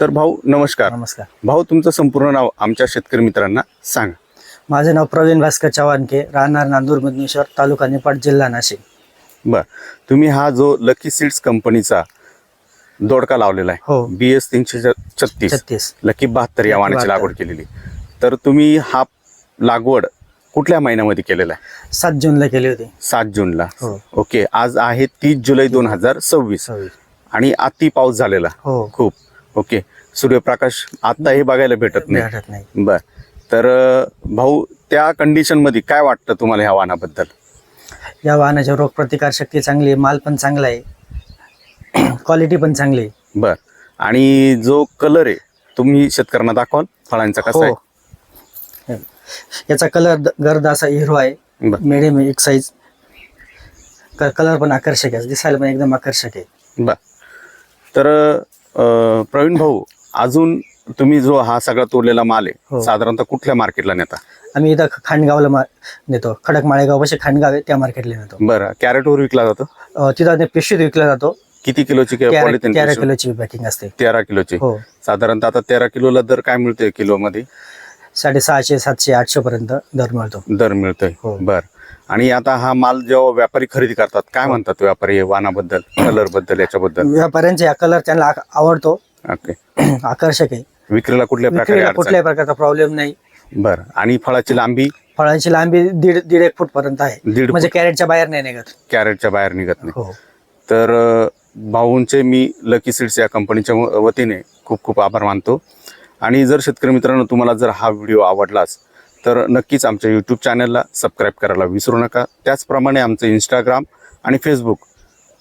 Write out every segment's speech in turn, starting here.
तर भाऊ नमस्कार. नमस्कार. भाऊ तुमचं संपूर्ण नाव आमच्या शेतकरी मित्रांना सांगा. माझे नाव प्रवीण भास्कर चव्हाणके, राहणार नांदूर मधनेश्वर, तालुका निपाट, जिल्हा नाशिक. बर, तुम्ही हा जो लकी सीड्स कंपनीचा दोडका लावलेला आहे, हो. BS 336 लकी 72 या वाणाची 72. लागवड केलेली. तर तुम्ही हा लागवड कुठल्या महिन्यामध्ये केलेला आहे? 7 जूनला केली होती. 7 जूनला. हो. ओके, आज आहे 30 जुलै 2026 आणि अति पाऊस झालेला हो. खूप. ओके, सूर्यप्रकाश आता हे बघायला भेटत नाही. बर, तर भाऊ त्या कंडिशन मध्ये काय वाटतं तुम्हाला ह्या वाणाबद्दल? या वाहनाची रोगप्रतिकार शक्ती चांगली आहे, माल पण चांगला आहे, क्वालिटी पण चांगली आहे. बर, आणि जो कलर आहे तुम्ही शेतकऱ्यांना दाखवाल फळांचा कसा आहे? हो. याचा कलर गर्द असा हिरो आहे, बर मिडियम एक साईज. कलर पण आकर्षक आहे, दिसायला पण एकदम आकर्षक आहे. बर, तर प्रवीण भाऊ, अजून तुम्ही जो हा सगळा तोडलेला माल आहे हो. साधारणतः कुठल्या मार्केटला नेता? आम्ही इथं खांडगावला नेतो, खडक माळेगाव पाशी खांडगाव आहे, त्या मार्केटला नेतो. बरं, कॅरेटवर विकला जातो? तिथं पिशवीत विकला जातो. किती किलोची? 13 किलोची पॅकिंग असते. 13 किलोची. हो. साधारणतः आता 13 किलोला दर काय मिळतोय किलो मध्ये? 650, 700, 800 पर्यंत दर मिळतो. दर मिळतोय. हो. बर, आणि आता हा माल जेव्हा व्यापारी खरेदी करतात काय म्हणतात व्यापारी वाणाबद्दल, कलर बद्दल, याच्याबद्दल? व्यापाऱ्यांचे कलर त्यांना आवडतो, ओके. आकर्षक आहे. विक्रीला कुठल्याही कुठल्याही प्रकारचा प्रॉब्लेम नाही. बर, आणि फळाची लांबी? फळांची लांबी 1.5 फूट पर्यंत आहे, 1.5 म्हणजे कॅरेटच्या बाहेर नाही निघत. कॅरेटच्या बाहेर निघत नाही. हो. तर भाऊंचे मी लकी सीड्स या कंपनीच्या वतीने खूप खूप आभार मानतो. आणि जर शेतकरी मित्रांनो तुम्हाला जर हा व्हिडिओ आवडलाच तर नक्कीच आमच्या यूट्यूब चॅनलला सबस्क्राईब करायला विसरू नका. त्याचप्रमाणे आमचं इंस्टाग्राम आणि फेसबुक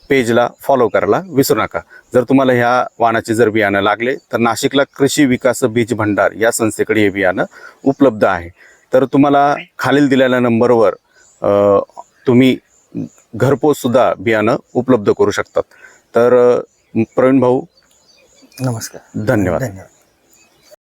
पेजला फॉलो करायला विसरू नका. जर तुम्हाला ह्या वाणाचे जर बियाणं लागले तर नाशिकला कृषी विकास बीज भंडार या संस्थेकडे हे बियाणं उपलब्ध आहे. तर तुम्हाला खालील दिलेल्या नंबरवर तुम्ही घरपोच सुद्धा बियाणं उपलब्ध करू शकतात. तर प्रवीण भाऊ नमस्कार, धन्यवाद. धन्यवाद.